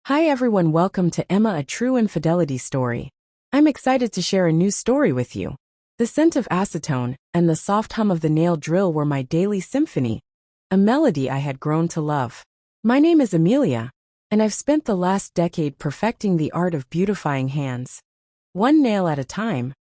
Hi everyone, welcome to Emma, a true infidelity story. I'm excited to share a new story with you. The scent of acetone and the soft hum of the nail drill were my daily symphony, a melody I had grown to love. My name is Amelia, and I've spent the last decade perfecting the art of beautifying hands. One nail at a time,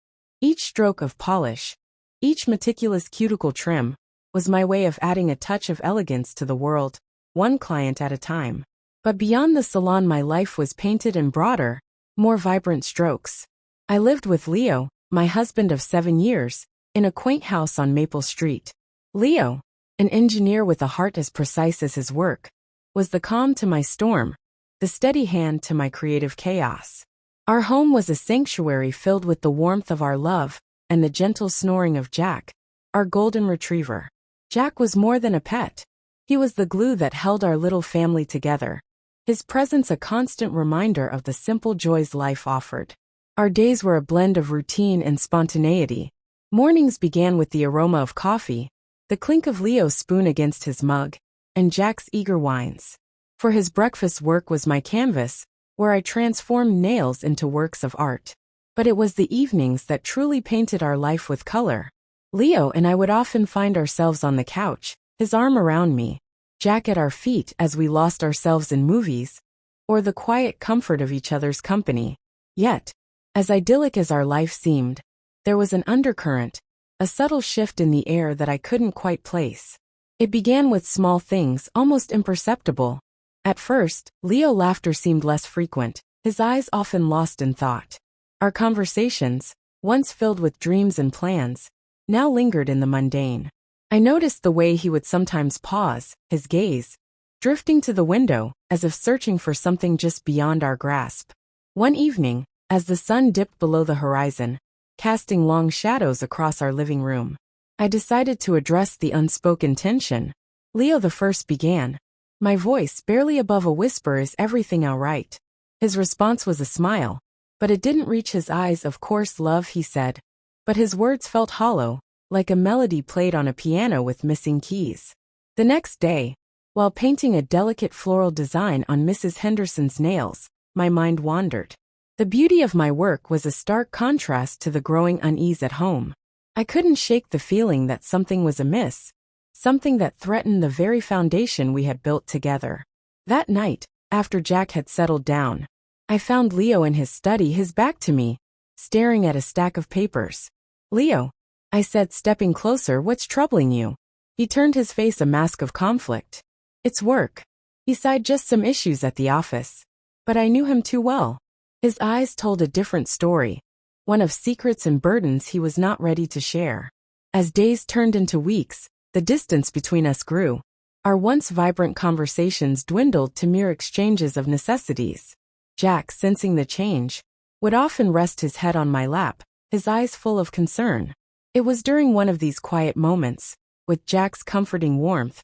each stroke of polish, each meticulous cuticle trim, was my way of adding a touch of elegance to the world, one client at a time. But beyond the salon, my life was painted in broader, more vibrant strokes. I lived with Leo, my husband of 7 years, in a quaint house on Maple Street. Leo, an engineer with a heart as precise as his work, was the calm to my storm, the steady hand to my creative chaos. Our home was a sanctuary filled with the warmth of our love and the gentle snoring of Jack, our golden retriever. Jack was more than a pet. He was the glue that held our little family together, his presence a constant reminder of the simple joys life offered. Our days were a blend of routine and spontaneity. Mornings began with the aroma of coffee, the clink of Leo's spoon against his mug, and Jack's eager whines. For his breakfast, work was my canvas, where I transformed nails into works of art. But it was the evenings that truly painted our life with color. Leo and I would often find ourselves on the couch, his arm around me, Jack at our feet as we lost ourselves in movies, or the quiet comfort of each other's company. Yet, as idyllic as our life seemed, there was an undercurrent, a subtle shift in the air that I couldn't quite place. It began with small things, almost imperceptible. At first, Leo's laughter seemed less frequent, his eyes often lost in thought. Our conversations, once filled with dreams and plans, now lingered in the mundane. I noticed the way he would sometimes pause, his gaze drifting to the window, as if searching for something just beyond our grasp. One evening, as the sun dipped below the horizon, casting long shadows across our living room, I decided to address the unspoken tension. Leo the first began. My voice, barely above a whisper, "Is everything all right?" His response was a smile, but it didn't reach his eyes. "Of course, love," he said. But his words felt hollow, like a melody played on a piano with missing keys. The next day, while painting a delicate floral design on Mrs. Henderson's nails, my mind wandered. The beauty of my work was a stark contrast to the growing unease at home. I couldn't shake the feeling that something was amiss, something that threatened the very foundation we had built together. That night, after Jack had settled down, I found Leo in his study, his back to me, staring at a stack of papers. "Leo," I said, stepping closer, "what's troubling you?" He turned, his face a mask of conflict. "It's work," he sighed, "just some issues at the office." But I knew him too well. His eyes told a different story, one of secrets and burdens he was not ready to share. As days turned into weeks, the distance between us grew. Our once vibrant conversations dwindled to mere exchanges of necessities. Jack, sensing the change, would often rest his head on my lap, his eyes full of concern. It was during one of these quiet moments, with Jack's comforting warmth,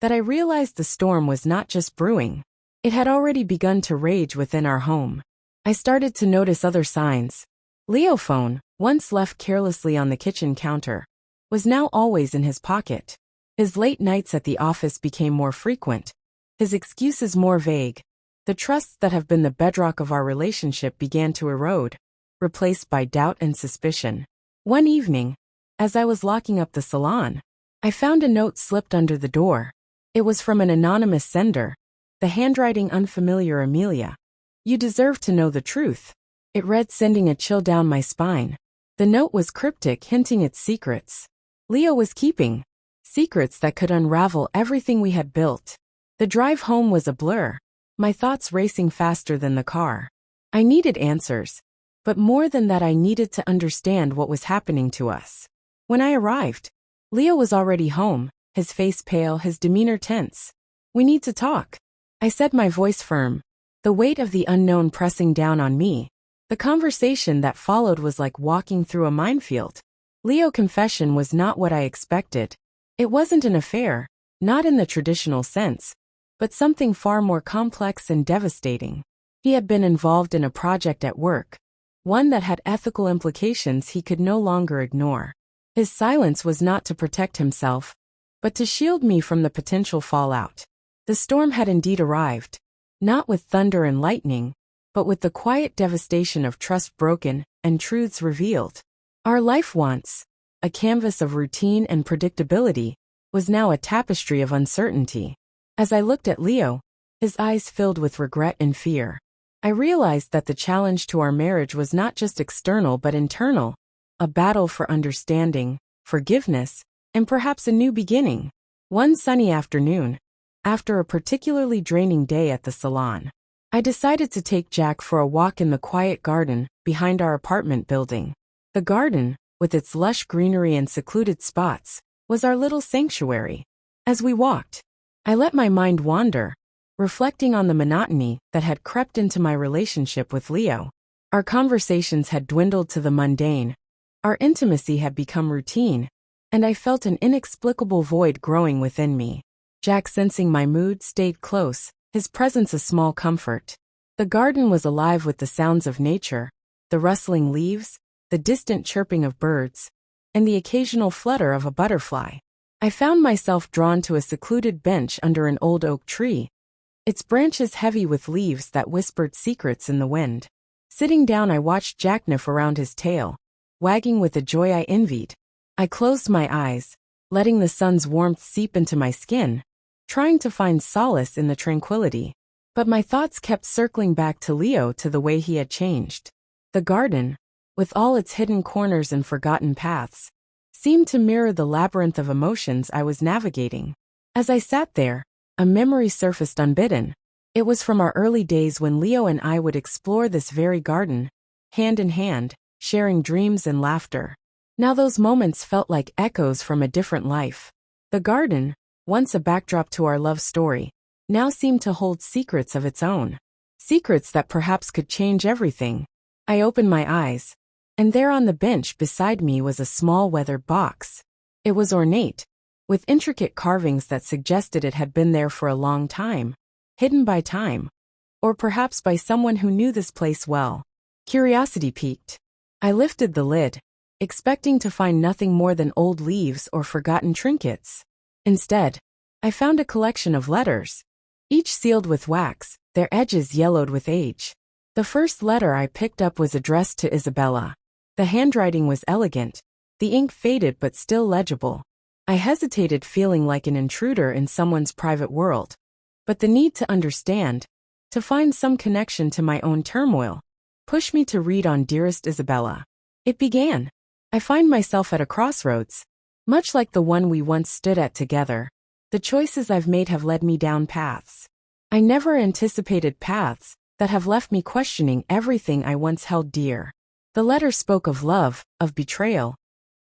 that I realized the storm was not just brewing. It had already begun to rage within our home. I started to notice other signs. Leo's phone, once left carelessly on the kitchen counter, was now always in his pocket. His late nights at the office became more frequent, his excuses more vague. The trusts that have been the bedrock of our relationship began to erode, replaced by doubt and suspicion. One evening, as I was locking up the salon, I found a note slipped under the door. It was from an anonymous sender, the handwriting unfamiliar. "Amelia, you deserve to know the truth," it read, sending a chill down my spine. The note was cryptic, hinting at secrets Leo was keeping, secrets that could unravel everything we had built. The drive home was a blur, my thoughts racing faster than the car. I needed answers, but more than that, I needed to understand what was happening to us. When I arrived, Leo was already home, his face pale, his demeanor tense. "We need to talk," I said, my voice firm, the weight of the unknown pressing down on me. The conversation that followed was like walking through a minefield. Leo's confession was not what I expected. It wasn't an affair, not in the traditional sense, but something far more complex and devastating. He had been involved in a project at work, one that had ethical implications he could no longer ignore. His silence was not to protect himself, but to shield me from the potential fallout. The storm had indeed arrived. not with thunder and lightning, but with the quiet devastation of trust broken and truths revealed. Our life once, a canvas of routine and predictability, was now a tapestry of uncertainty. As I looked at Leo, his eyes filled with regret and fear, I realized that the challenge to our marriage was not just external but internal, a battle for understanding, forgiveness, and perhaps a new beginning. One sunny afternoon, after a particularly draining day at the salon, I decided to take Jack for a walk in the quiet garden behind our apartment building. The garden, with its lush greenery and secluded spots, was our little sanctuary. As we walked, I let my mind wander, reflecting on the monotony that had crept into my relationship with Leo. Our conversations had dwindled to the mundane, our intimacy had become routine, and I felt an inexplicable void growing within me. Jack, sensing my mood, stayed close, his presence a small comfort. The garden was alive with the sounds of nature, the rustling leaves, the distant chirping of birds, and the occasional flutter of a butterfly. I found myself drawn to a secluded bench under an old oak tree, its branches heavy with leaves that whispered secrets in the wind. Sitting down, I watched Jack sniff around his tail, wagging with a joy I envied. I closed my eyes, letting the sun's warmth seep into my skin, trying to find solace in the tranquility. But my thoughts kept circling back to Leo, to the way he had changed. The garden, with all its hidden corners and forgotten paths, seemed to mirror the labyrinth of emotions I was navigating. As I sat there, a memory surfaced unbidden. It was from our early days when Leo and I would explore this very garden, hand in hand, sharing dreams and laughter. Now those moments felt like echoes from a different life. The garden, once a backdrop to our love story, now seemed to hold secrets of its own. Secrets that perhaps could change everything. I opened my eyes, and there on the bench beside me was a small weathered box. It was ornate, with intricate carvings that suggested it had been there for a long time, hidden by time, or perhaps by someone who knew this place well. Curiosity piqued. I lifted the lid, expecting to find nothing more than old leaves or forgotten trinkets. Instead, I found a collection of letters, each sealed with wax, their edges yellowed with age. The first letter I picked up was addressed to Isabella. The handwriting was elegant, the ink faded but still legible. I hesitated, feeling like an intruder in someone's private world. But the need to understand, to find some connection to my own turmoil, pushed me to read on. Dearest Isabella. It began. I find myself at a crossroads, much like the one we once stood at together. The choices I've made have led me down paths I never anticipated, paths that have left me questioning everything I once held dear. The letter spoke of love, of betrayal,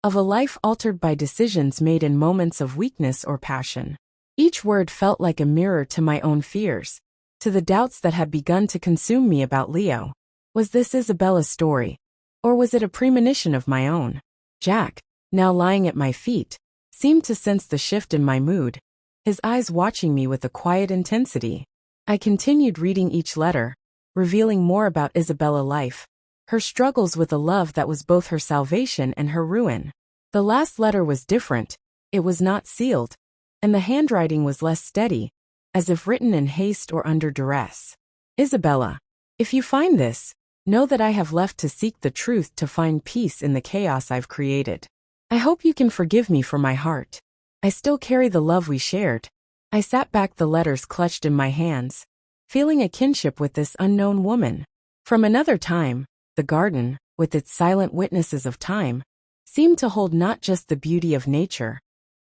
of a life altered by decisions made in moments of weakness or passion. Each word felt like a mirror to my own fears, to the doubts that had begun to consume me about Leo. Was this Isabella's story, or was it a premonition of my own? Jack, now lying at my feet, seemed to sense the shift in my mood, his eyes watching me with a quiet intensity. I continued reading each letter, revealing more about Isabella's life, her struggles with a love that was both her salvation and her ruin. The last letter was different. It was not sealed, and the handwriting was less steady, as if written in haste or under duress. Isabella, if you find this, know that I have left to seek the truth, to find peace in the chaos I've created. I hope you can forgive me for my heart. I still carry the love we shared. I sat back, the letters clutched in my hands, feeling a kinship with this unknown woman. From another time, the garden, with its silent witnesses of time, seemed to hold not just the beauty of nature,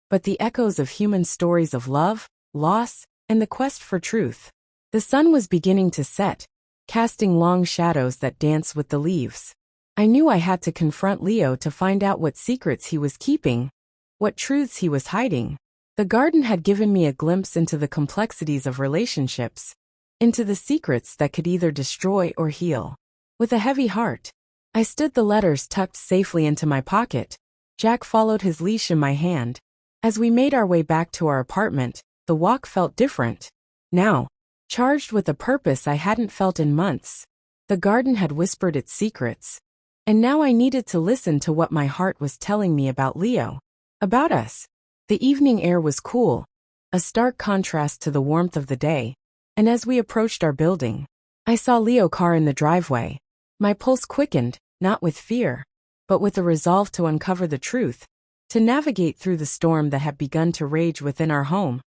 but the echoes of human stories of love, loss, and the quest for truth. The sun was beginning to set, casting long shadows that danced with the leaves. I knew I had to confront Leo to find out what secrets he was keeping, what truths he was hiding. The garden had given me a glimpse into the complexities of relationships, into the secrets that could either destroy or heal. With a heavy heart, I stood, the letters tucked safely into my pocket. Jack followed, his leash in my hand. As we made our way back to our apartment, the walk felt different. Now, charged with a purpose I hadn't felt in months. The garden had whispered its secrets, and now I needed to listen to what my heart was telling me about Leo, about us. The evening air was cool, a stark contrast to the warmth of the day, and as we approached our building, I saw Leo's car in the driveway. My pulse quickened, not with fear, but with the resolve to uncover the truth, to navigate through the storm that had begun to rage within our home.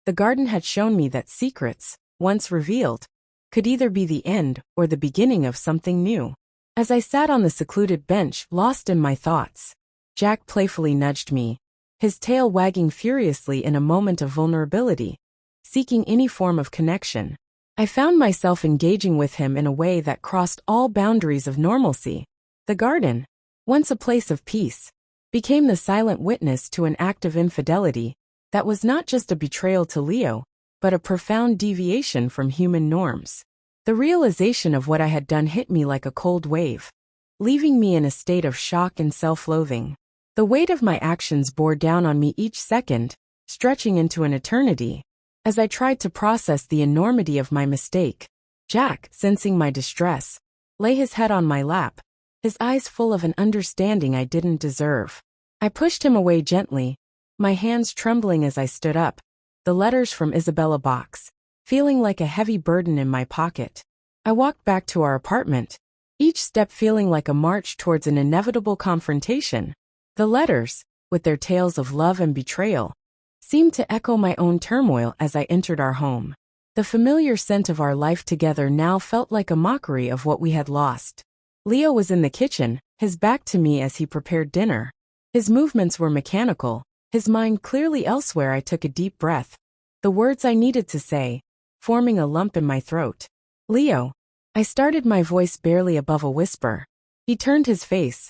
The garden had shown me that secrets, once revealed, could either be the end or the beginning of something new. As I sat on the secluded bench, lost in my thoughts, Jack playfully nudged me, his tail wagging furiously in a moment of vulnerability, seeking any form of connection. I found myself engaging with him in a way that crossed all boundaries of normalcy. The garden, once a place of peace, became the silent witness to an act of infidelity that was not just a betrayal to Leo, but a profound deviation from human norms. The realization of what I had done hit me like a cold wave, leaving me in a state of shock and self-loathing. The weight of my actions bore down on me each second, stretching into an eternity. As I tried to process the enormity of my mistake, Jack, sensing my distress, lay his head on my lap, his eyes full of an understanding I didn't deserve. I pushed him away gently, my hands trembling as I stood up, the letters from Isabella box, feeling like a heavy burden in my pocket. I walked back to our apartment, each step feeling like a march towards an inevitable confrontation. The letters, with their tales of love and betrayal, seemed to echo my own turmoil as I entered our home. The familiar scent of our life together now felt like a mockery of what we had lost. Leo was in the kitchen, his back to me as he prepared dinner. His movements were mechanical, his mind clearly elsewhere. I took a deep breath, the words I needed to say, forming a lump in my throat. Leo. I started, my voice barely above a whisper. He turned his face,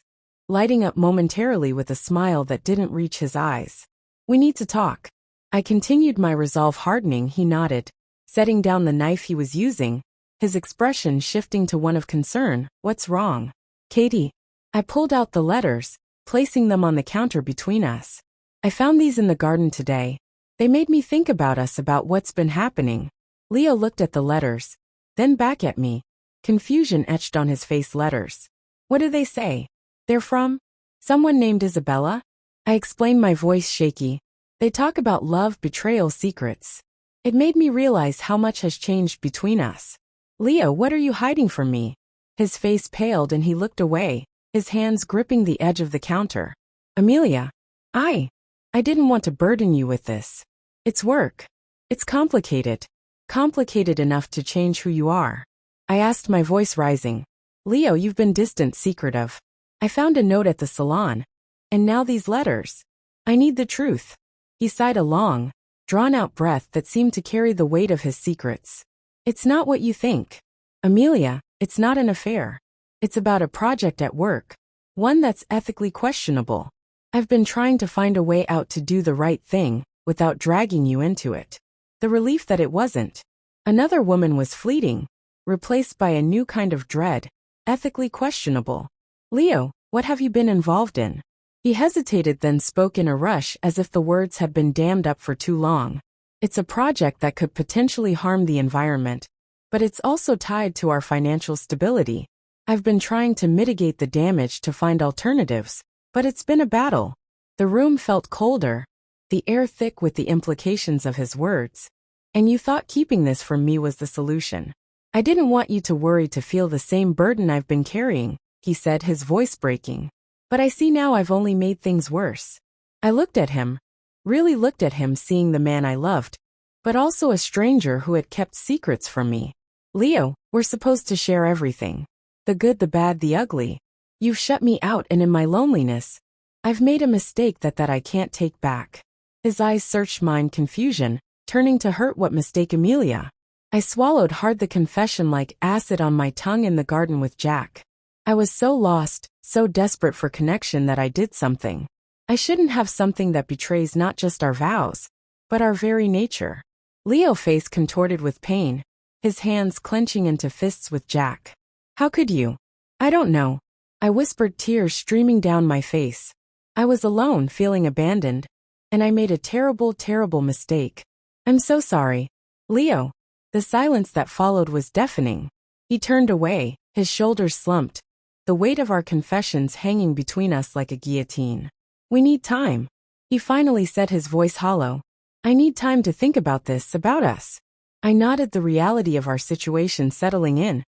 lighting up momentarily with a smile that didn't reach his eyes. We need to talk. I continued, my resolve hardening. He nodded, setting down the knife he was using, his expression shifting to one of concern. What's wrong? Katie. I pulled out the letters, placing them on the counter between us. I found these in the garden today. They made me think about us, about what's been happening. Leo looked at the letters, then back at me, confusion etched on his face. Letters. What do they say? They're from someone named Isabella? I explained, my voice shaky. They talk about love, betrayal, secrets. It made me realize how much has changed between us. Leo, what are you hiding from me? His face paled and he looked away, his hands gripping the edge of the counter. Amelia. I didn't want to burden you with this. It's work. It's complicated. Complicated enough to change who you are. I asked, my voice rising. Leo, you've been distant, secretive. I found a note at the salon. And now these letters. I need the truth. He sighed a long, drawn-out breath that seemed to carry the weight of his secrets. It's not what you think. Amelia, it's not an affair. It's about a project at work. One that's ethically questionable. I've been trying to find a way out to do the right thing, without dragging you into it. The relief that it wasn't another woman was fleeting, replaced by a new kind of dread, ethically questionable. Leo, what have you been involved in? He hesitated, then spoke in a rush as if the words had been dammed up for too long. It's a project that could potentially harm the environment, but it's also tied to our financial stability. I've been trying to mitigate the damage to find alternatives, but it's been a battle. The room felt colder, the air thick with the implications of his words. And you thought keeping this from me was the solution. I didn't want you to worry, to feel the same burden I've been carrying, he said, his voice breaking. But I see now I've only made things worse. I looked at him, really looked at him, seeing the man I loved, but also a stranger who had kept secrets from me. Leo, we're supposed to share everything. The good, the bad, the ugly. You've shut me out, and in my loneliness, I've made a mistake that I can't take back. His eyes searched mine, confusion, turning to hurt. What mistake, Amelia? I swallowed hard, the confession like acid on my tongue. In the garden with Jack, I was so lost, so desperate for connection that I did something I shouldn't have, something that betrays not just our vows, but our very nature. Leo's face contorted with pain, his hands clenching into fists with Jack. How could you? I don't know. I whispered, tears streaming down my face. I was alone, feeling abandoned, and I made a terrible, terrible mistake. I'm so sorry. Leo. The silence that followed was deafening. He turned away, his shoulders slumped, the weight of our confessions hanging between us like a guillotine. We need time. He finally said, his voice hollow. I need time to think about this, about us. I nodded, the reality of our situation settling in.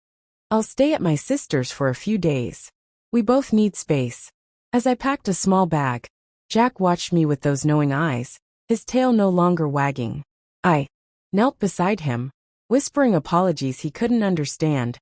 I'll stay at my sister's for a few days. We both need space. As I packed a small bag, Jack watched me with those knowing eyes, his tail no longer wagging. I knelt beside him, whispering apologies he couldn't understand,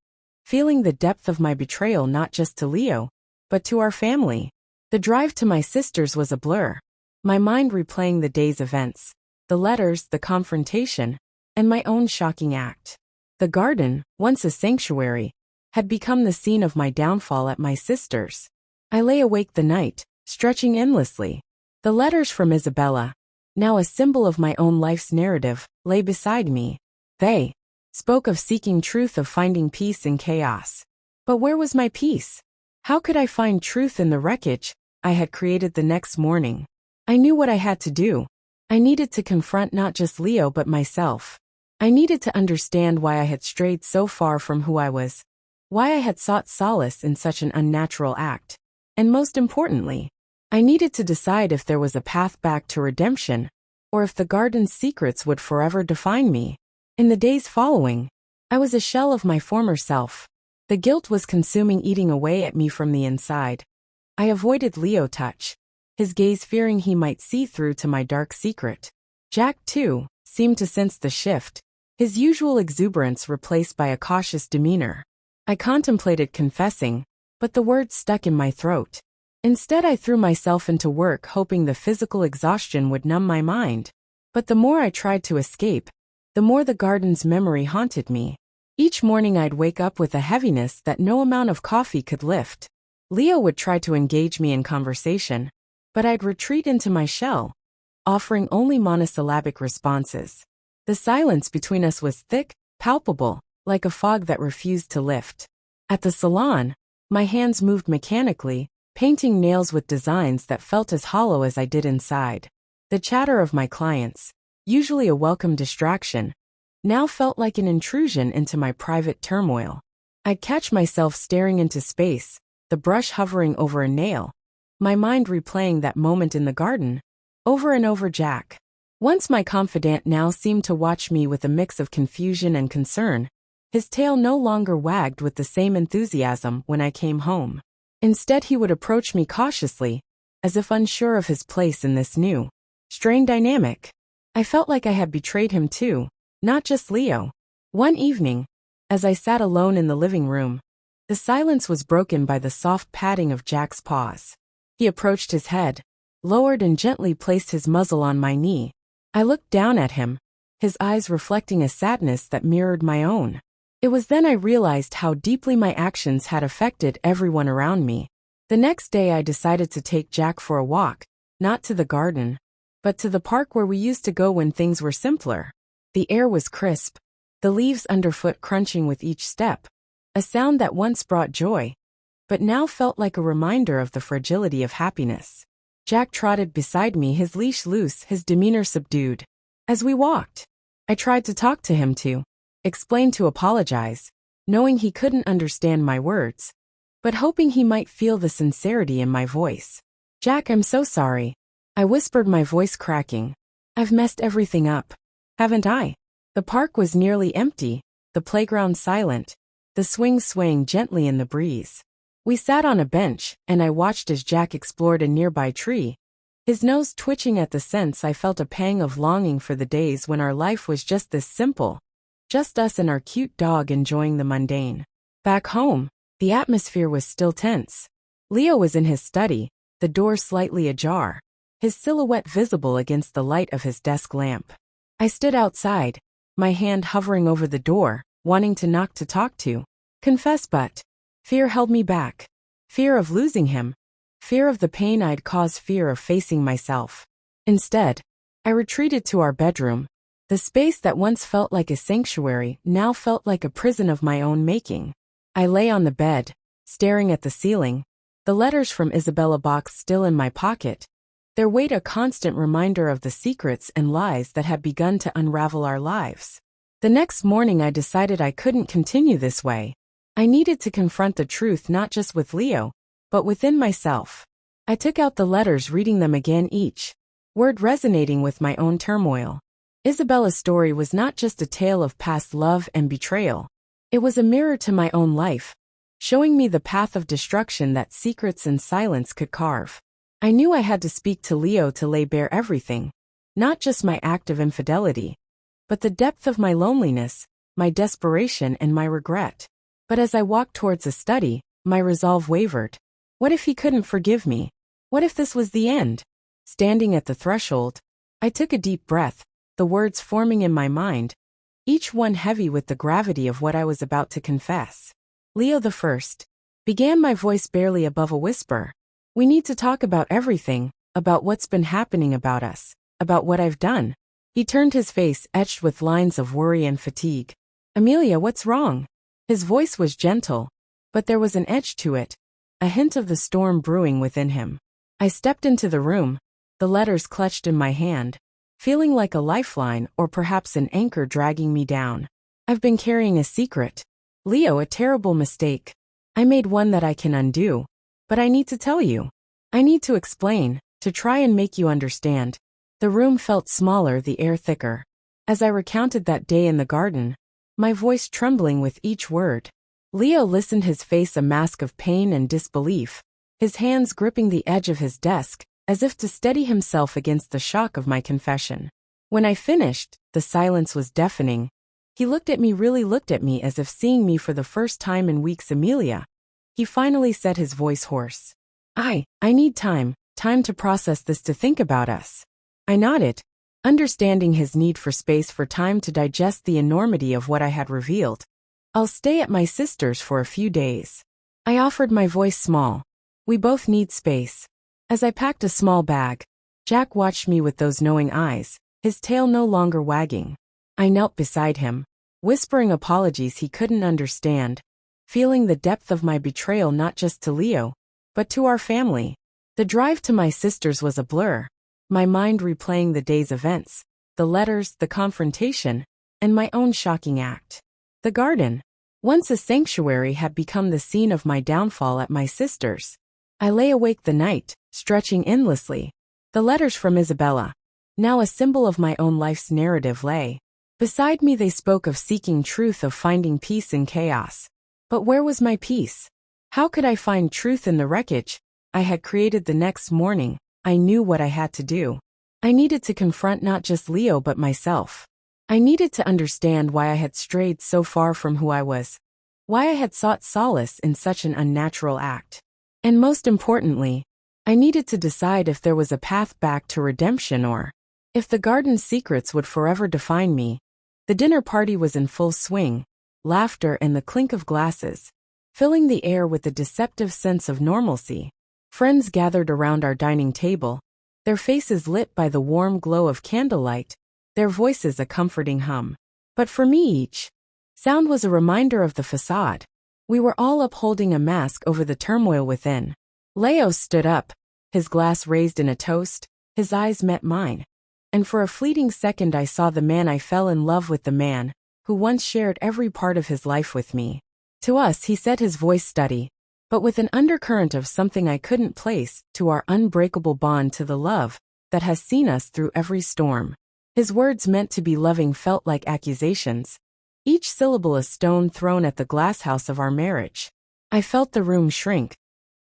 feeling the depth of my betrayal not just to Leo, but to our family. The drive to my sister's was a blur, my mind replaying the day's events, the letters, the confrontation, and my own shocking act. The garden, once a sanctuary, had become the scene of my downfall at my sister's. I lay awake the night, stretching endlessly. The letters from Isabella, now a symbol of my own life's narrative, lay beside me. They spoke of seeking truth, of finding peace in chaos. But where was my peace? How could I find truth in the wreckage I had created the next morning? I knew what I had to do. I needed to confront not just Leo but myself. I needed to understand why I had strayed so far from who I was, why I had sought solace in such an unnatural act. And most importantly, I needed to decide if there was a path back to redemption, or if the garden's secrets would forever define me. In the days following, I was a shell of my former self. The guilt was consuming, eating away at me from the inside. I avoided Leo's touch, his gaze, fearing he might see through to my dark secret. Jack, too, seemed to sense the shift, his usual exuberance replaced by a cautious demeanor. I contemplated confessing, but the words stuck in my throat. Instead, I threw myself into work, hoping the physical exhaustion would numb my mind. But the more I tried to escape, the more the garden's memory haunted me. Each morning I'd wake up with a heaviness that no amount of coffee could lift. Leo would try to engage me in conversation, but I'd retreat into my shell, offering only monosyllabic responses. The silence between us was thick, palpable, like a fog that refused to lift. At the salon, my hands moved mechanically, painting nails with designs that felt as hollow as I did inside. The chatter of my clients, usually a welcome distraction, now felt like an intrusion into my private turmoil. I'd catch myself staring into space, the brush hovering over a nail, my mind replaying that moment in the garden, over and over. Jack, once my confidant, now seemed to watch me with a mix of confusion and concern. His tail no longer wagged with the same enthusiasm when I came home. Instead, he would approach me cautiously, as if unsure of his place in this new, strained dynamic. I felt like I had betrayed him too, not just Leo. One evening, as I sat alone in the living room, the silence was broken by the soft patting of Jack's paws. He approached, his head lowered, and gently placed his muzzle on my knee. I looked down at him, his eyes reflecting a sadness that mirrored my own. It was then I realized how deeply my actions had affected everyone around me. The next day I decided to take Jack for a walk, not to the garden, but to the park where we used to go when things were simpler. The air was crisp, the leaves underfoot crunching with each step, a sound that once brought joy, but now felt like a reminder of the fragility of happiness. Jack trotted beside me, his leash loose, his demeanor subdued. As we walked, I tried to talk to him, to explain, to apologize, knowing he couldn't understand my words, but hoping he might feel the sincerity in my voice. Jack, I'm so sorry, I whispered, my voice cracking. I've messed everything up, haven't I? The park was nearly empty, the playground silent, the swings swaying gently in the breeze. We sat on a bench, and I watched as Jack explored a nearby tree. His nose twitching at the sense, I felt a pang of longing for the days when our life was just this simple, just us and our cute dog enjoying the mundane. Back home, the atmosphere was still tense. Leo was in his study, the door slightly ajar, his silhouette visible against the light of his desk lamp. I stood outside, my hand hovering over the door, wanting to knock, to talk, to confess, but fear held me back. Fear of losing him, fear of the pain I'd caused, fear of facing myself. Instead, I retreated to our bedroom. The space that once felt like a sanctuary now felt like a prison of my own making. I lay on the bed, staring at the ceiling, the letters from Isabella box still in my pocket, their weight a constant reminder of the secrets and lies that had begun to unravel our lives. The next morning I decided I couldn't continue this way. I needed to confront the truth, not just with Leo, but within myself. I took out the letters, reading them again, each word resonating with my own turmoil. Isabella's story was not just a tale of past love and betrayal. It was a mirror to my own life, showing me the path of destruction that secrets and silence could carve. I knew I had to speak to Leo to lay bare everything, not just my act of infidelity, but the depth of my loneliness, my desperation and my regret. But as I walked towards the study, my resolve wavered. What if he couldn't forgive me? What if this was the end? Standing at the threshold, I took a deep breath, the words forming in my mind, each one heavy with the gravity of what I was about to confess. Leo the First, began my voice barely above a whisper. We need to talk about everything, about what's been happening about us, about what I've done. He turned his face etched with lines of worry and fatigue. Amelia, what's wrong? His voice was gentle, but there was an edge to it, a hint of the storm brewing within him. I stepped into the room, the letters clutched in my hand, feeling like a lifeline or perhaps an anchor dragging me down. I've been carrying a secret. Leo, a terrible mistake. I made one that I can undo. But I need to tell you. I need to explain, to try and make you understand. The room felt smaller, the air thicker. As I recounted that day in the garden, my voice trembling with each word. Leo listened, his face a mask of pain and disbelief, his hands gripping the edge of his desk, as if to steady himself against the shock of my confession. When I finished, the silence was deafening. He really looked at me as if seeing me for the first time in weeks. Amelia. He finally said, his voice hoarse. I need time to process this, to think about us. I nodded, understanding his need for space, for time to digest the enormity of what I had revealed. I'll stay at my sister's for a few days. I offered, my voice small. We both need space. As I packed a small bag, Jack watched me with those knowing eyes, his tail no longer wagging. I knelt beside him, whispering apologies he couldn't understand, feeling the depth of my betrayal not just to Leo, but to our family. The drive to my sister's was a blur, my mind replaying the day's events, the letters, the confrontation, and my own shocking act. The garden, once a sanctuary, had become the scene of my downfall at my sister's. I lay awake the night, stretching endlessly. The letters from Isabella, now a symbol of my own life's narrative, lay beside me. They spoke of seeking truth, of finding peace in chaos. But where was my peace? How could I find truth in the wreckage I had created? The next morning, I knew what I had to do. I needed to confront not just Leo but myself. I needed to understand why I had strayed so far from who I was, why I had sought solace in such an unnatural act. And most importantly, I needed to decide if there was a path back to redemption, or if the garden's secrets would forever define me. The dinner party was in full swing, laughter and the clink of glasses, filling the air with a deceptive sense of normalcy. Friends gathered around our dining table, their faces lit by the warm glow of candlelight, their voices a comforting hum. But for me, each sound was a reminder of the facade. We were all upholding a mask over the turmoil within. Leo stood up, his glass raised in a toast, his eyes met mine. And for a fleeting second I saw the man I fell in love with, the man who once shared every part of his life with me. To us, he said, his voice steady, but with an undercurrent of something I couldn't place, to our unbreakable bond, to the love that has seen us through every storm. His words, meant to be loving, felt like accusations, each syllable a stone thrown at the glasshouse of our marriage. I felt the room shrink,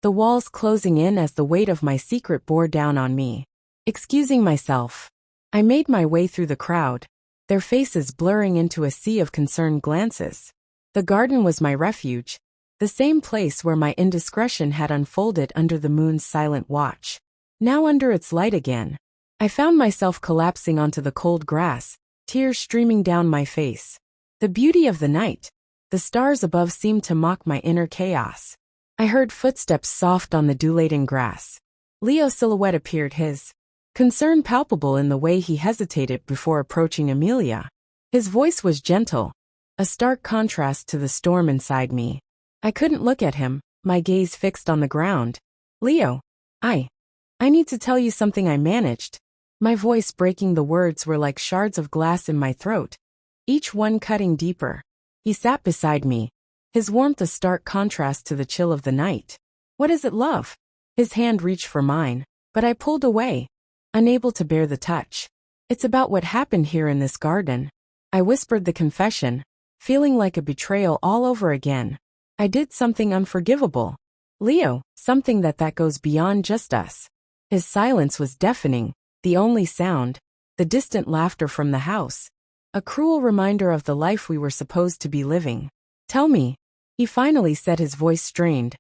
the walls closing in as the weight of my secret bore down on me. Excusing myself, I made my way through the crowd, their faces blurring into a sea of concerned glances. The garden was my refuge, the same place where my indiscretion had unfolded under the moon's silent watch. Now under its light again, I found myself collapsing onto the cold grass, tears streaming down my face. The beauty of the night, the stars above, seemed to mock my inner chaos. I heard footsteps soft on the dew-laden grass. Leo's silhouette appeared, his concern palpable in the way he hesitated before approaching Amelia. His voice was gentle, a stark contrast to the storm inside me. I couldn't look at him, my gaze fixed on the ground. Leo, I need to tell you something, I managed. My voice breaking, the words were like shards of glass in my throat, each one cutting deeper. He sat beside me, his warmth a stark contrast to the chill of the night. What is it, love? His hand reached for mine, but I pulled away, unable to bear the touch. It's about what happened here in this garden. I whispered the confession, feeling like a betrayal all over again. I did something unforgivable. Leo, something that goes beyond just us. His silence was deafening, the only sound, the distant laughter from the house. A cruel reminder of the life we were supposed to be living. Tell me, he finally said, his voice strained.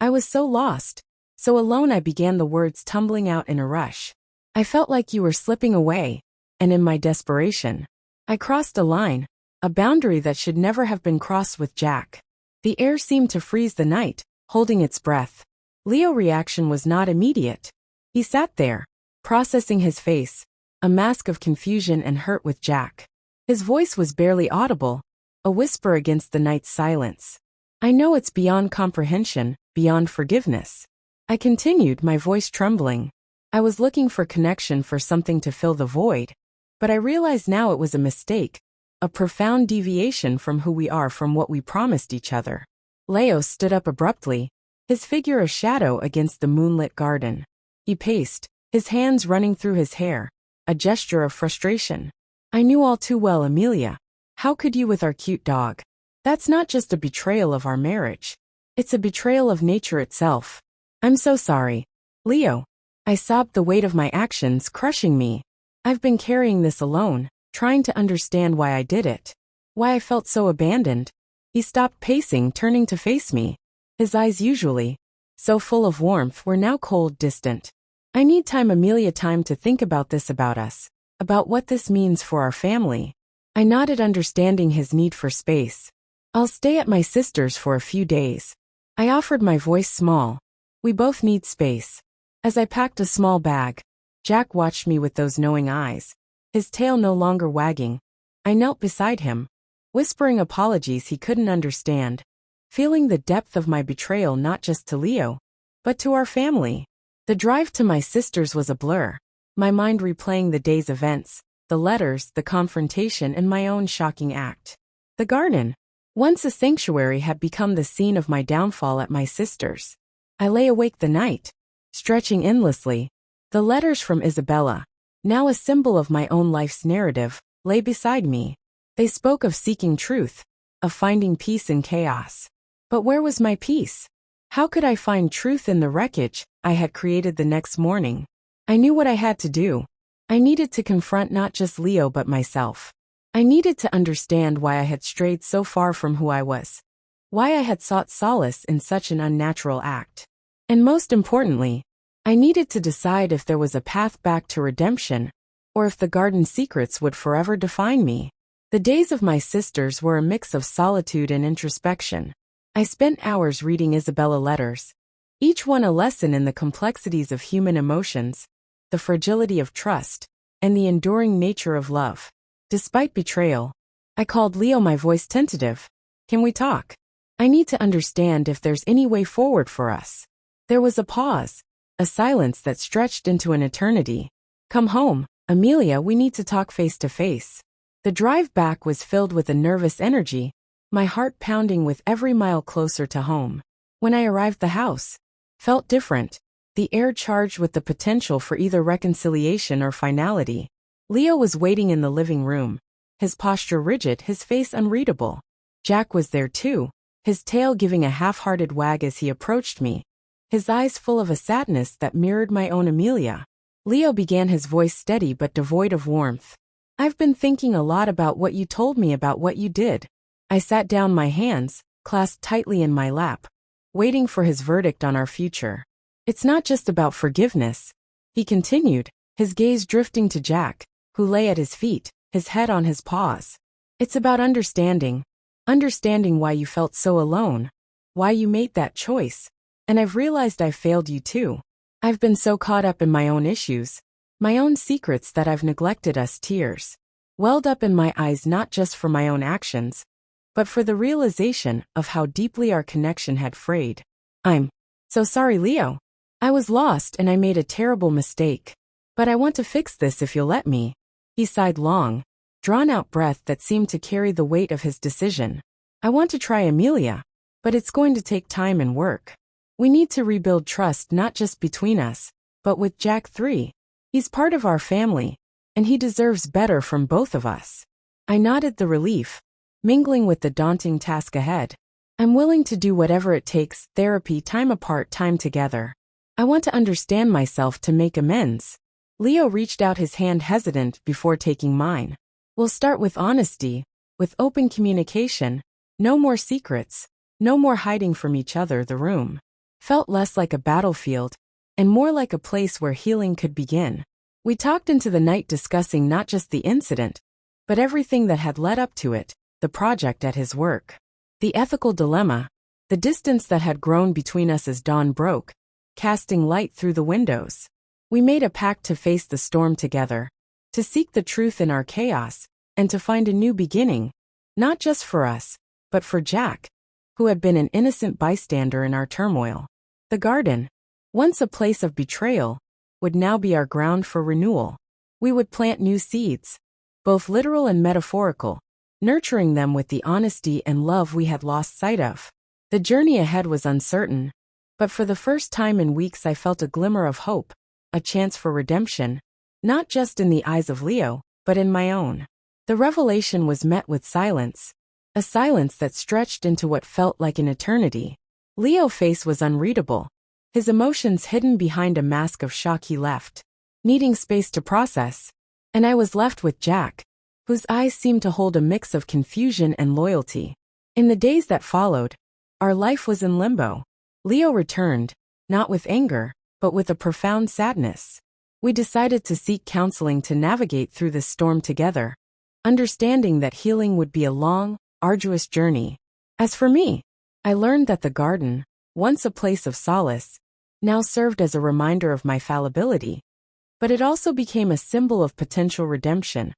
I was so lost, so alone. I began, the words tumbling out in a rush. I felt like you were slipping away, and in my desperation, I crossed a line, a boundary that should never have been crossed with Jack. The air seemed to freeze the night, holding its breath. Leo's reaction was not immediate. He sat there, processing his face, a mask of confusion and hurt with Jack. His voice was barely audible, a whisper against the night's silence. I know it's beyond comprehension, beyond forgiveness. I continued, my voice trembling. I was looking for connection, for something to fill the void. But I realized now it was a mistake, a profound deviation from who we are, from what we promised each other. Leo stood up abruptly, his figure a shadow against the moonlit garden. He paced, his hands running through his hair, a gesture of frustration. I knew all too well, Amelia. How could you with our cute dog? That's not just a betrayal of our marriage. It's a betrayal of nature itself. I'm so sorry, Leo. I sobbed, the weight of my actions crushing me. I've been carrying this alone, trying to understand why I did it. Why I felt so abandoned. He stopped pacing, turning to face me. His eyes, usually so full of warmth, were now cold, distant. I need time, Amelia, time to think about this, about us, about what this means for our family. I nodded, understanding his need for space. I'll stay at my sister's for a few days. I offered, my voice small. We both need space. As I packed a small bag, Jack watched me with those knowing eyes, his tail no longer wagging. I knelt beside him, whispering apologies he couldn't understand, feeling the depth of my betrayal, not just to Leo, but to our family. The drive to my sister's was a blur, my mind replaying the day's events, the letters, the confrontation, and my own shocking act. The garden, once a sanctuary, had become the scene of my downfall at my sister's. I lay awake the night, stretching endlessly. The letters from Isabella, now a symbol of my own life's narrative, lay beside me. They spoke of seeking truth, of finding peace in chaos. But where was my peace? How could I find truth in the wreckage I had created the next morning? I knew what I had to do. I needed to confront not just Leo but myself. I needed to understand why I had strayed so far from who I was, why I had sought solace in such an unnatural act. And most importantly, I needed to decide if there was a path back to redemption, or if the garden secrets would forever define me. The days of my sisters were a mix of solitude and introspection. I spent hours reading Isabella letters, each one a lesson in the complexities of human emotions, the fragility of trust, and the enduring nature of love. Despite betrayal, I called Leo, my voice tentative. Can we talk? I need to understand if there's any way forward for us. There was a pause, a silence that stretched into an eternity. Come home, Amelia, we need to talk face to face. The drive back was filled with a nervous energy, my heart pounding with every mile closer to home. When I arrived, the house felt different, the air charged with the potential for either reconciliation or finality. Leo was waiting in the living room, his posture rigid, his face unreadable. Jack was there too, his tail giving a half-hearted wag as he approached me, his eyes full of a sadness that mirrored my own. Amelia. Leo began, his voice steady but devoid of warmth. I've been thinking a lot about what you told me, about what you did. I sat down, my hands clasped tightly in my lap, waiting for his verdict on our future. It's not just about forgiveness, he continued, his gaze drifting to Jack, who lay at his feet, his head on his paws. It's about understanding why you felt so alone, why you made that choice. And I've realized I failed you too. I've been so caught up in my own issues, my own secrets, that I've neglected us. Tears welled up in my eyes, not just for my own actions, but for the realization of how deeply our connection had frayed. I'm so sorry, Leo. I was lost and I made a terrible mistake. But I want to fix this if you'll let me. He sighed, long, drawn-out breath that seemed to carry the weight of his decision. I want to try, Amelia, but it's going to take time and work. We need to rebuild trust, not just between us, but with Jack 3. He's part of our family, and he deserves better from both of us. I nodded the relief, mingling with the daunting task ahead. I'm willing to do whatever it takes, therapy, time apart, time together. I want to understand myself to make amends. Leo reached out his hand hesitant before taking mine. We'll start with honesty, with open communication, no more secrets, no more hiding from each other. The room felt less like a battlefield, and more like a place where healing could begin. We talked into the night discussing not just the incident, but everything that had led up to it, the project at his work, the ethical dilemma, the distance that had grown between us as dawn broke, casting light through the windows. We made a pact to face the storm together, to seek the truth in our chaos, and to find a new beginning, not just for us, but for Jack, who had been an innocent bystander in our turmoil. The garden, once a place of betrayal, would now be our ground for renewal. We would plant new seeds, both literal and metaphorical, nurturing them with the honesty and love we had lost sight of. The journey ahead was uncertain, but for the first time in weeks I felt a glimmer of hope, a chance for redemption, not just in the eyes of Leo, but in my own. The revelation was met with silence, a silence that stretched into what felt like an eternity. Leo's face was unreadable, his emotions hidden behind a mask of shock he left, needing space to process, and I was left with Jack, whose eyes seemed to hold a mix of confusion and loyalty. In the days that followed, our life was in limbo. Leo returned, not with anger, but with a profound sadness. We decided to seek counseling to navigate through this storm together, understanding that healing would be a long, arduous journey. As for me, I learned that the garden, once a place of solace, now served as a reminder of my fallibility. But it also became a symbol of potential redemption,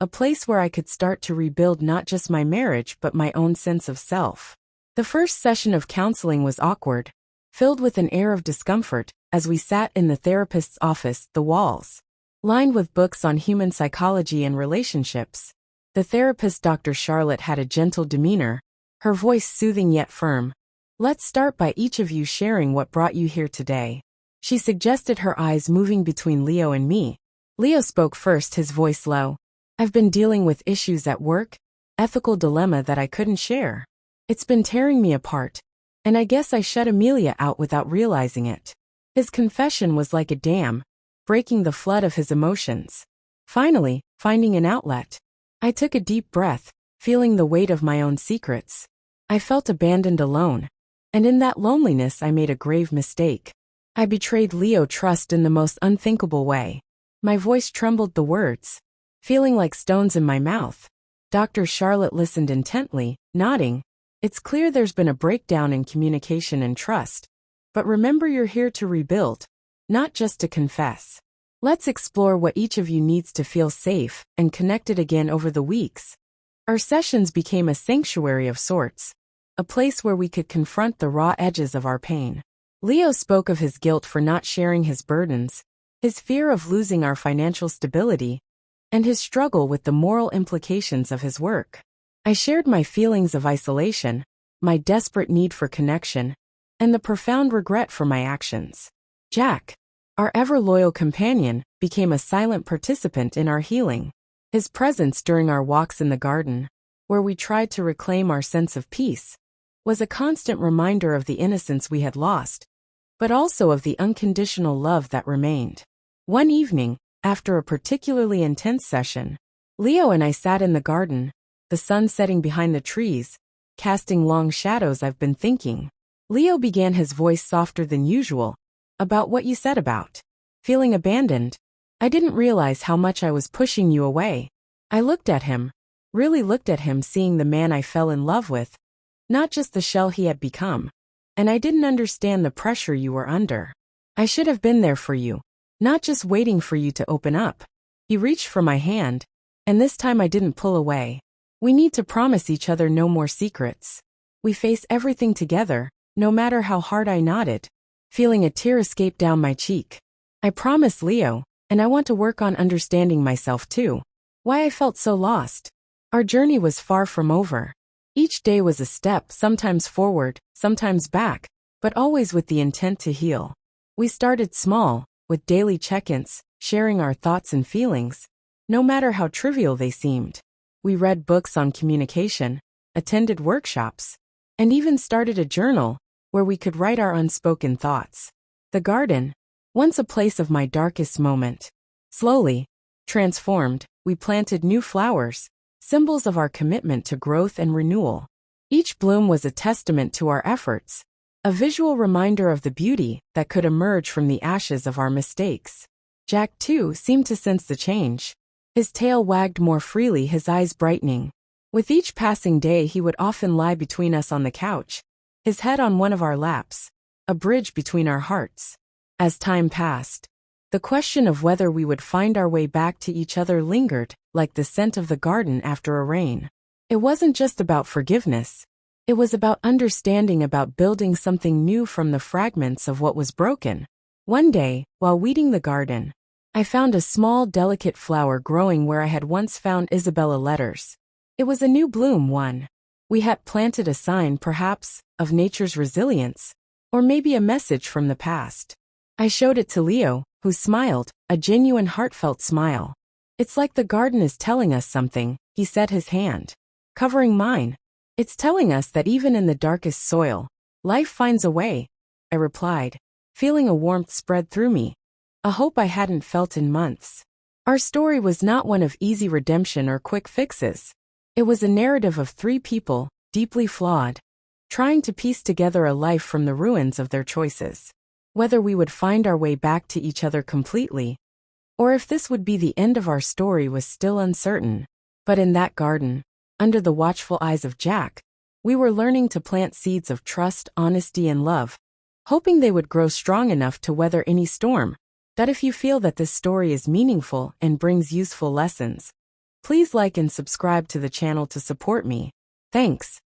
a place where I could start to rebuild not just my marriage but my own sense of self. The first session of counseling was awkward, filled with an air of discomfort, as we sat in the therapist's office, the walls lined with books on human psychology and relationships. The therapist, Dr. Charlotte, had a gentle demeanor, her voice soothing yet firm. Let's start by each of you sharing what brought you here today, she suggested, her eyes moving between Leo and me. Leo spoke first, his voice low. I've been dealing with issues at work, ethical dilemma that I couldn't share. It's been tearing me apart, and I guess I shut Amelia out without realizing it. His confession was like a dam, breaking the flood of his emotions. Finally, finding an outlet. I took a deep breath, feeling the weight of my own secrets. I felt abandoned, alone, and in that loneliness I made a grave mistake. I betrayed Leo's trust in the most unthinkable way. My voice trembled, the words feeling like stones in my mouth. Dr. Charlotte listened intently, nodding. It's clear there's been a breakdown in communication and trust. But remember, you're here to rebuild, not just to confess. Let's explore what each of you needs to feel safe and connected again. Over the weeks, our sessions became a sanctuary of sorts, a place where we could confront the raw edges of our pain. Leo spoke of his guilt for not sharing his burdens, his fear of losing our financial stability, and his struggle with the moral implications of his work. I shared my feelings of isolation, my desperate need for connection, and the profound regret for my actions. Jack, our ever-loyal companion, became a silent participant in our healing. His presence during our walks in the garden, where we tried to reclaim our sense of peace, was a constant reminder of the innocence we had lost, but also of the unconditional love that remained. One evening, after a particularly intense session, Leo and I sat in the garden, the sun setting behind the trees, casting long shadows. I've been thinking. Leo began, his voice softer than usual, about what you said about feeling abandoned. I didn't realize how much I was pushing you away. I looked at him, really looked at him, seeing the man I fell in love with, not just the shell he had become. And I didn't understand the pressure you were under. I should have been there for you, not just waiting for you to open up. He reached for my hand, and this time I didn't pull away. We need to promise each other no more secrets. We face everything together, no matter how hard. I nodded, feeling a tear escape down my cheek. I promise, Leo, and I want to work on understanding myself too. Why I felt so lost. Our journey was far from over. Each day was a step, sometimes forward, sometimes back, but always with the intent to heal. We started small, with daily check-ins, sharing our thoughts and feelings, no matter how trivial they seemed. We read books on communication, attended workshops, and even started a journal where we could write our unspoken thoughts. The garden, once a place of my darkest moment, slowly transformed. We planted new flowers, symbols of our commitment to growth and renewal. Each bloom was a testament to our efforts, a visual reminder of the beauty that could emerge from the ashes of our mistakes. Jack, too, seemed to sense the change. His tail wagged more freely, his eyes brightening. With each passing day, he would often lie between us on the couch, his head on one of our laps, a bridge between our hearts. As time passed, the question of whether we would find our way back to each other lingered, like the scent of the garden after a rain. It wasn't just about forgiveness. It was about understanding, about building something new from the fragments of what was broken. One day, while weeding the garden, I found a small, delicate flower growing where I had once found Isabella letters. It was a new bloom, one we had planted, a sign, perhaps, of nature's resilience, or maybe a message from the past. I showed it to Leo, who smiled, a genuine, heartfelt smile. "It's like the garden is telling us something," he said, his hand covering mine. "It's telling us that even in the darkest soil, life finds a way," I replied, feeling a warmth spread through me, a hope I hadn't felt in months. Our story was not one of easy redemption or quick fixes. It was a narrative of three people, deeply flawed, trying to piece together a life from the ruins of their choices. Whether we would find our way back to each other completely, or if this would be the end of our story, was still uncertain. But in that garden, under the watchful eyes of Jack, we were learning to plant seeds of trust, honesty, and love, hoping they would grow strong enough to weather any storm. That if you feel that this story is meaningful and brings useful lessons, please like and subscribe to the channel to support me. Thanks.